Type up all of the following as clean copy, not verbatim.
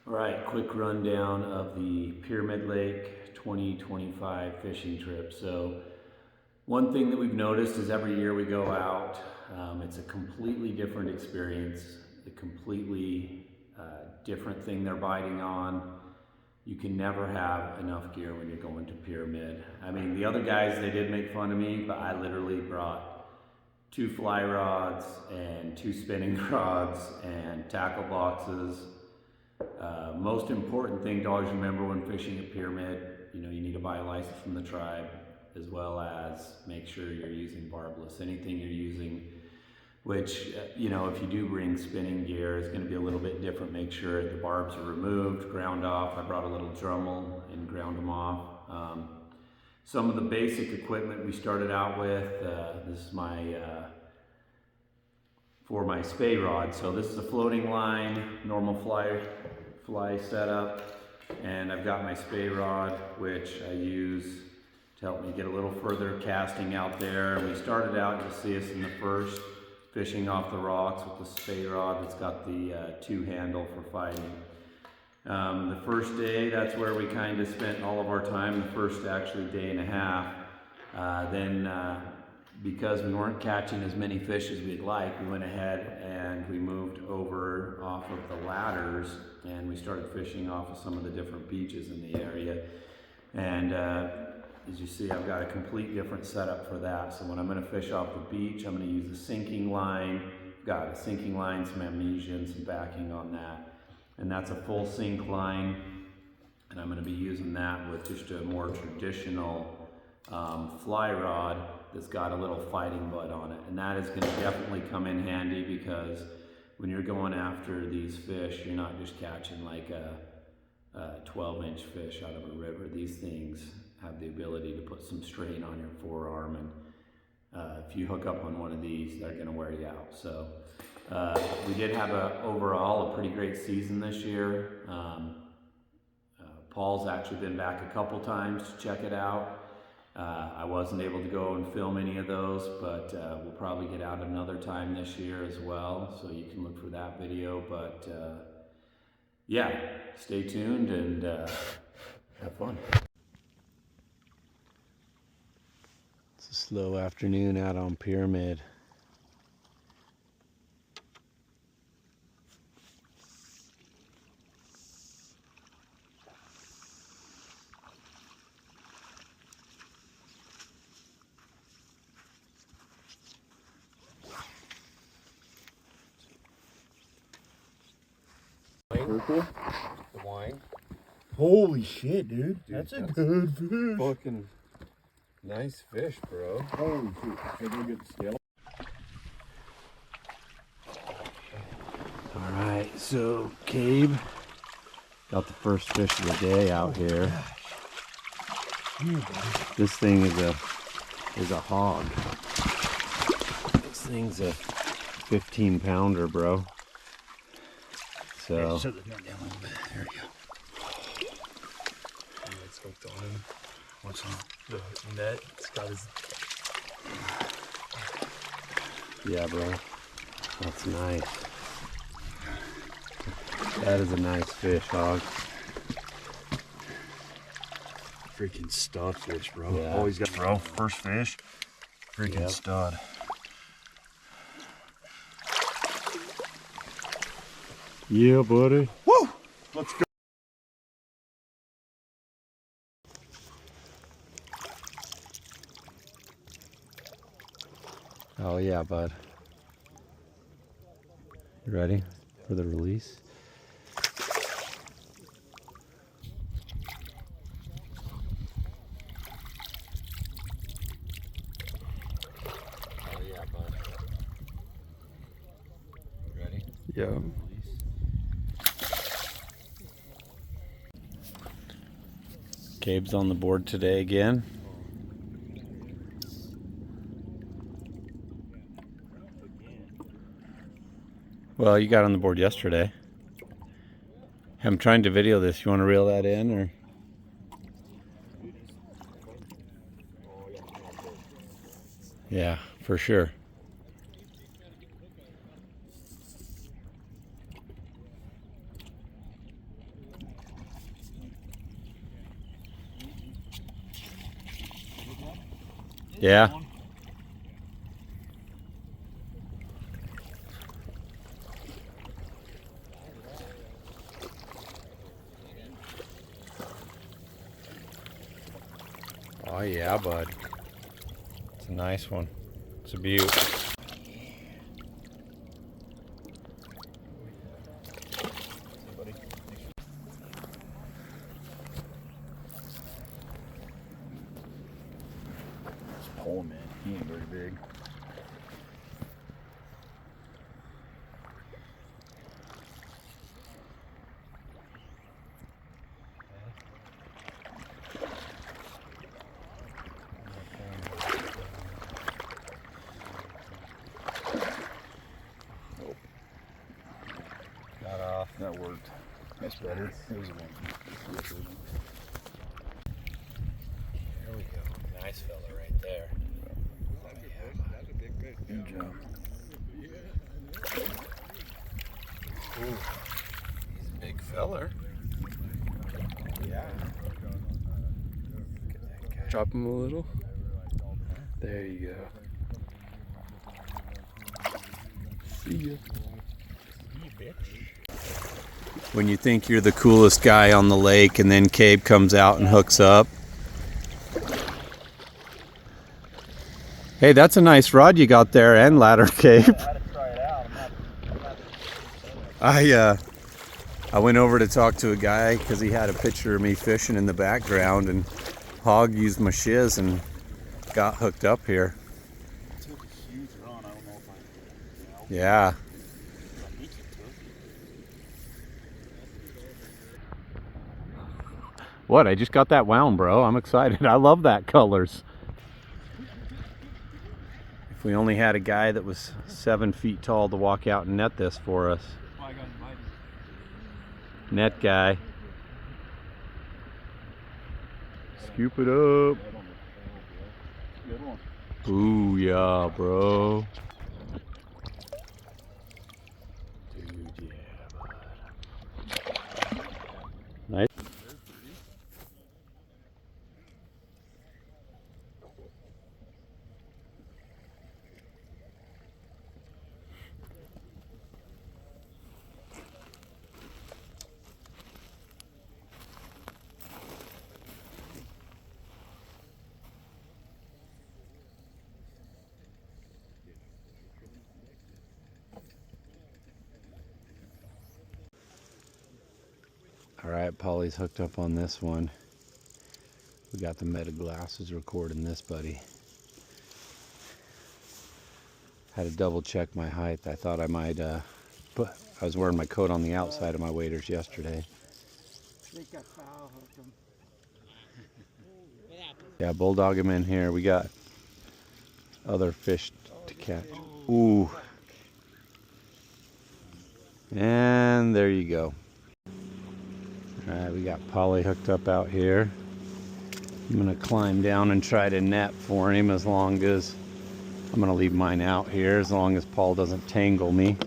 All right, quick rundown of the Pyramid Lake 2025 fishing trip. So one thing that we've noticed is every year we go out, it's a completely different experience, a completely different thing they're biting on. You can never have enough gear when you're going to Pyramid. I mean, the other guys, they did make fun of me, but I literally brought 2 fly rods and 2 spinning rods and tackle boxes. Most important thing to always remember when fishing at Pyramid, you need to buy a license from the tribe, as well as make sure you're using barbless. Anything you're using, which, if you do bring spinning gear, it's going to be a little bit different. Make sure the barbs are removed, ground off. I brought a little Dremel and ground them off. Some of the basic equipment we started out with, this is for my spay rod. So this is a floating line, normal fly setup, and I've got my spay rod, which I use to help me get a little further casting out there. We started out, you'll see us in the first, fishing off the rocks with the spay rod that's got the 2 handle for fighting. The first day, that's where we kind of spent all of our time, the first actually day and a half. Then because we weren't catching as many fish as we'd like, we went ahead and we moved over off of the ladders and we started fishing off of some of the different beaches in the area. And as you see, I've got a complete different setup for that. So when I'm going to fish off the beach, I'm going to use a sinking line. I've got a sinking line, some amnesia, and some backing on that. And that's a full sink line. And I'm going to be using that with just a more traditional fly rod that's got a little fighting butt on it. And that is going to definitely come in handy, because when you're going after these fish, you're not just catching like a 12-inch fish out of a river. These things have the ability to put some strain on your forearm, and if you hook up on one of these, they're going to wear you out. So we did have overall a pretty great season this year. Paul's actually been back a couple times to check it out. I wasn't able to go and film any of those, but we'll probably get out another time this year as well, so you can look for that video. But yeah, stay tuned and have fun. It's a slow afternoon out on Pyramid. Purple? The wine. Holy shit, dude. That's a good fish. Fucking nice fish, bro. Holy shit. Should I go get the scale? Alright, so Cabe got the first fish of the day out here. This thing is a hog. This thing's a 15-pounder, bro. So Set the net down a little bit. There you go. It's hooked on him. What's on? The net. It's got his. yeah, bro. That's nice. That is a nice fish, hog. Freaking stud fish, bro. Yeah. Always got, bro. First fish. Freaking stud. Yeah, buddy. Woo! Let's go. Oh yeah, bud. You ready for the release? Oh yeah, bud. You ready? Yeah. Cabe's on the board today again. Well, you got on the board yesterday. I'm trying to video this. You want to reel that in, or? Yeah, for sure. Yeah. Oh yeah, bud. It's a nice one. It's a beaut. Just pull him in. He ain't very big. Got off. That worked. That's better. It was one. There we go. Nice fella right there. Good job. Ooh. He's a big feller. Yeah. Drop him a little. There you go. See ya. When you think you're the coolest guy on the lake and then Cabe comes out and hooks up. Hey, that's a nice rod you got there and ladder, Cabe. I went over to talk to a guy because he had a picture of me fishing in the background, and Hog used my shiz and got hooked up here. Took a huge run. I don't know if Yeah. What? I just got that wound, bro. I'm excited. I love that colors. If we only had a guy that was 7 feet tall to walk out and net this for us. Net guy. Scoop it up. Ooh, yeah, bro. Dude, yeah, bud. Nice. All right, Polly's hooked up on this one. We got the meta glasses recording this, buddy. Had to double check my height. I thought I might I was wearing my coat on the outside of my waders yesterday. Yeah, bulldog him in here. We got other fish to catch. Ooh. And there you go. Alright, we got Polly hooked up out here. I'm gonna climb down and try to net for him as long as I'm gonna leave mine out here as long as Paul doesn't tangle me.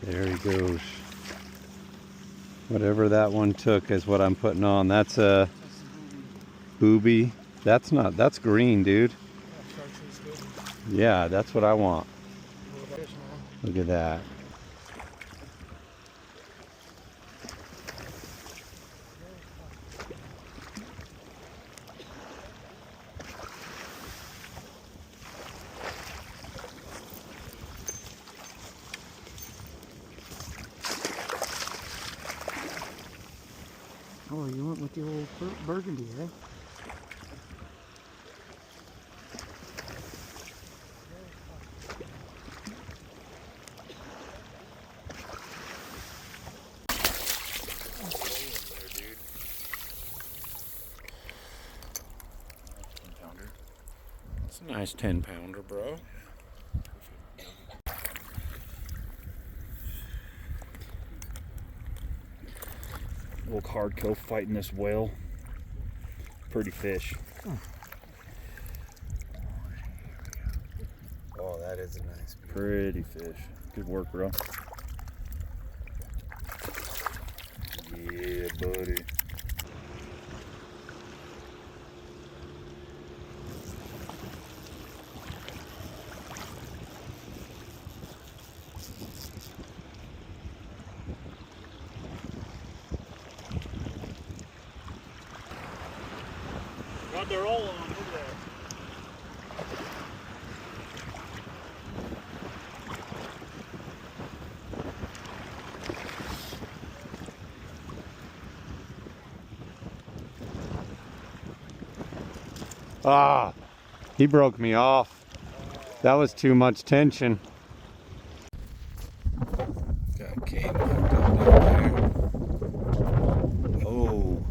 There he goes. Whatever that one took is what I'm putting on. That's a booby. That's green, dude. Yeah, that's what I want. Look at that. Oh, you went with the old burgundy, eh? It's a nice 10-pounder, bro. Little hard kill fighting this whale. Pretty fish. Oh, that is a nice Pretty fish. Good work, bro. Yeah, buddy. Got their roll on over there. Ah, he broke me off. That was too much tension. Got Kate hooked up down there. Oh.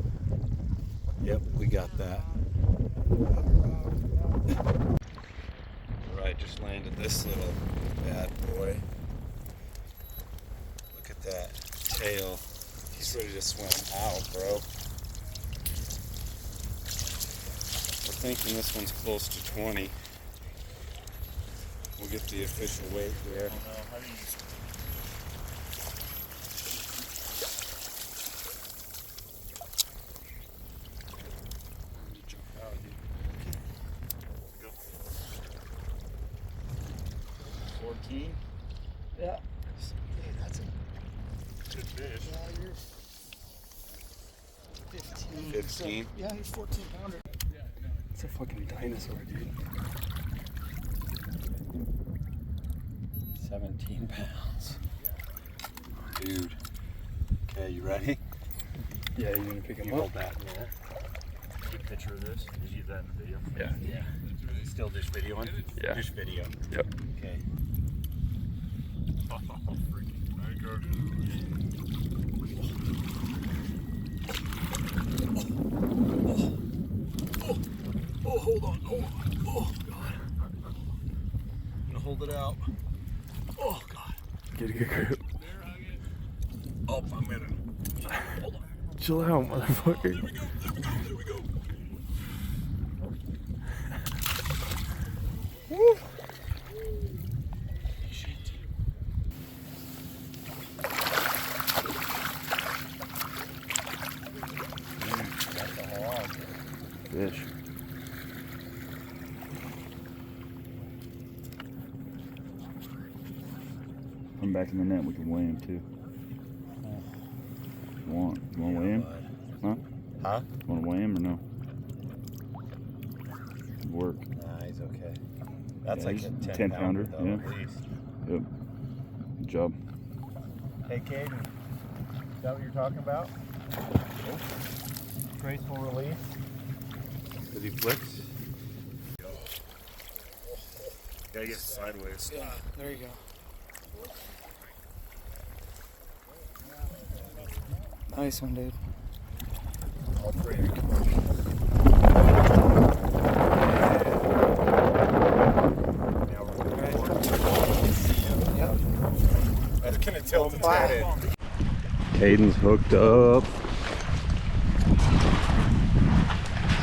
Yep, we got that. Alright, just landed this little bad boy. Look at that tail. He's ready to swim out, bro. We're thinking this one's close to 20. We'll get the official weight there. Yeah. Hey, that's a Good fish. yeah, you're 15. 15. Yeah, he's 14 pounder. It's a fucking dinosaur, dude. 17 pounds. Dude. Okay, you ready? Yeah, you gonna pick him You up? hold that in there. Good picture of this. Did you get that in the video? Yeah. Yeah. Still just videoing? Yeah. Just video. Yep. Okay. Oh, freaking tiger. Oh, hold on. Oh, God. I'm gonna hold it out. Oh, God. Get a good grip. Oh, I'm in it. Hold on. Chill out, motherfucker. There we go. There we go. Woo. Fish. Come back in the net, we can weigh him too. You want to weigh him? Huh? Huh? Want to weigh him or no? Work. Nah, he's okay. That's Yeah, like he's a 10 10 pounder, though, yeah. at least. Yep. Good job. Hey, Caden. Is that what you're talking about? Nope. Graceful release. Because he flicks. Gotta get sideways. Yeah, there you go. Nice one, dude. All three. Now we're yep. That's gonna tilt its head in. Caden's hooked up.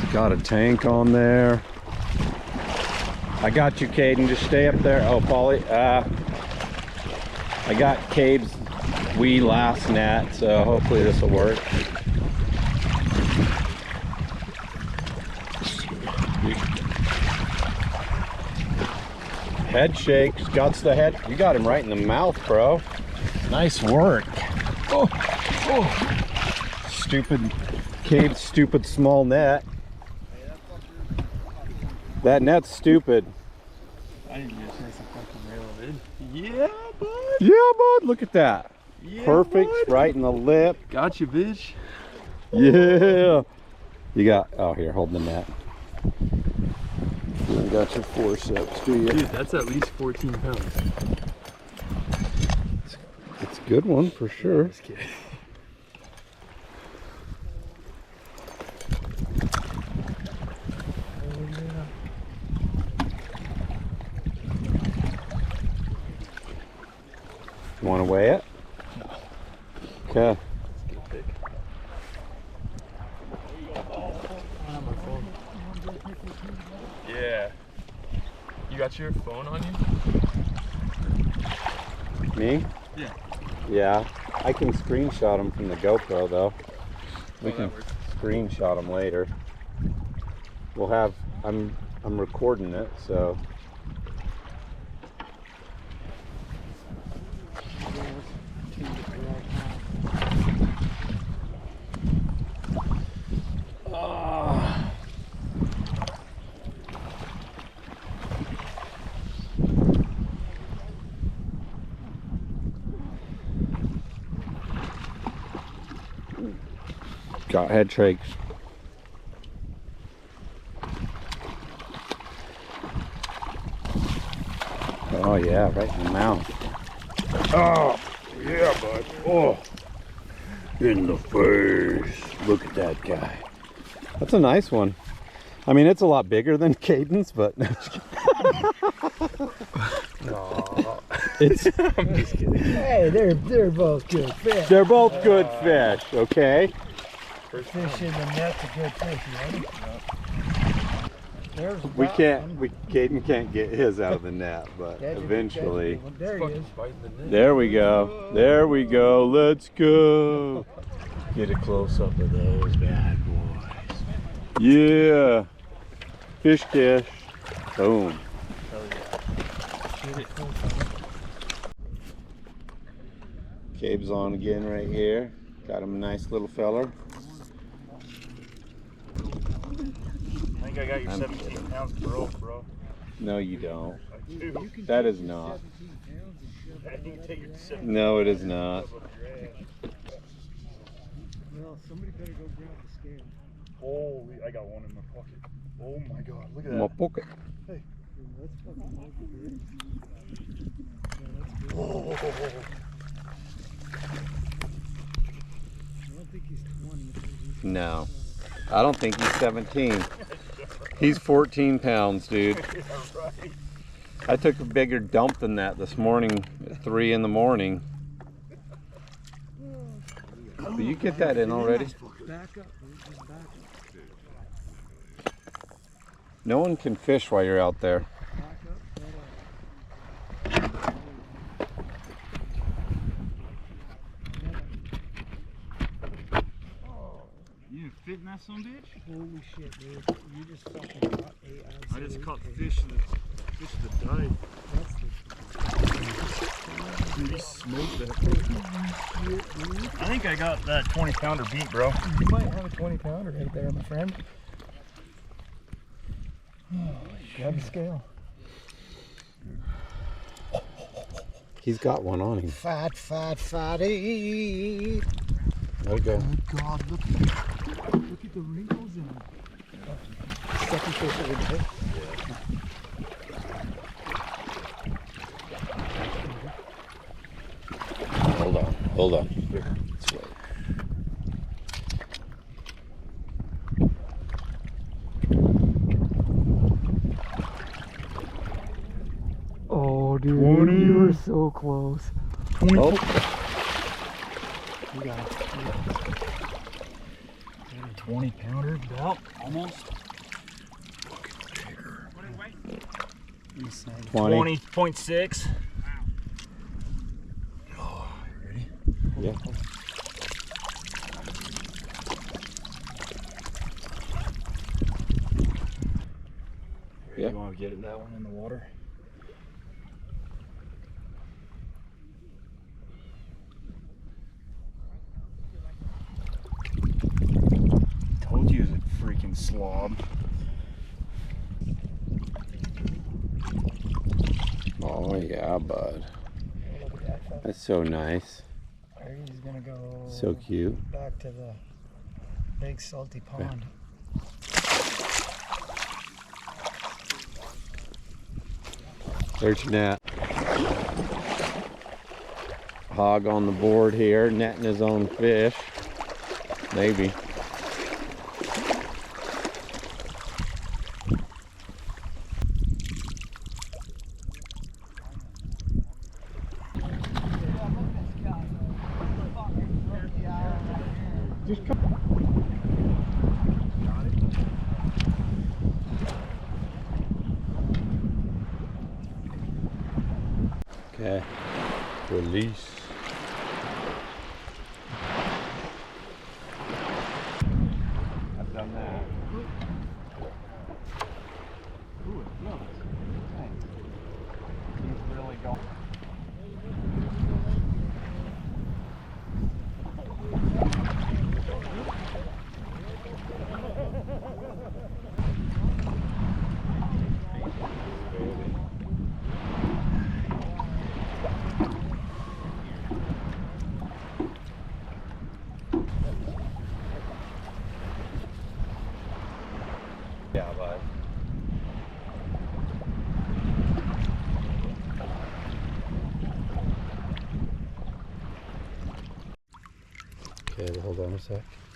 He's got a tank on there. I got you, Caden. Just stay up there. Oh, Paulie. I got Cabe's wee last net, so hopefully this will work. Head shakes. Guts the head. You got him right in the mouth, bro. Nice work. Oh, oh. Stupid Cabe's stupid small net. That net's stupid. I didn't just miss a fucking rail, dude. Yeah, bud. Yeah, bud. Look at that. Yeah, Perfect. bud. Right in the lip. Got you, bitch. Yeah. You got. Oh, here. Hold the net. You got your forceps, do you? Dude, that's at least 14 pounds. It's a good one for sure. Just kidding. Want to weigh it? Okay. Yeah. You got your phone on you? Me? Yeah. Yeah. I can screenshot them from the GoPro though. We can screenshot them later. We'll have, I'm recording it, so. Got head trachs. Oh yeah, right in the mouth. Oh, yeah, bud. Oh, in the face. Look at that guy. That's a nice one. I mean, it's a lot bigger than Caden's, but it's. I'm just kidding. Hey, they're both good fish. They're both good fish. Okay. Fish in the net's a good fish, you know? There's We about can't. one. Caden can't get his out of the net, but That's a good eventually. fish. There he is. There we go. There we go. Let's go. Get a close up of those bad boys. Yeah. Fish dish. Boom. Cabe's on again right here. Got him a nice little feller. I think I got your 17 pounds broke, bro. No, you don't. I do. That is not. I think take your 17 No, it is not. Well, somebody better go grab the scale. Holy, I got one in my pocket. Oh my god, look at My that. pocket. Dude, that's fucking local, dude. Yeah, that's good. Oh. I don't think he's 20. No, I don't think he's 17. He's 14 pounds, dude. Yeah, right. I took a bigger dump than that this morning at 3 in the morning. But you get that in already? Back up, dude. Just back up. No one can fish while you're out there. Back up. You didn't fit in that son bitch? Holy shit, dude. You just fucking caught a I just caught absolute fish that died. That's the Dude, he smoked that thing. I think I got that 20-pounder beat, bro. You might have a 20-pounder right there, my friend. Grab the scale. He's got one on him. Fat, fatty. There we go. Good God, look at the wrinkles in him. Second fish of the day. Hold on. Let's wait. Oh, dude, you were so close. Oh, You got it. 20-pounder about, almost. 20. 20.6. Yeah. Yeah. You want to get that one in the water? Told you it was a freaking slob. Oh yeah, bud. Look at that fuck. That's so nice. He's gonna go So cute. back to the big salty pond. There's your net. Hog on the board here, netting his own fish. Maybe. Okay. Release. Okay, hold on a sec.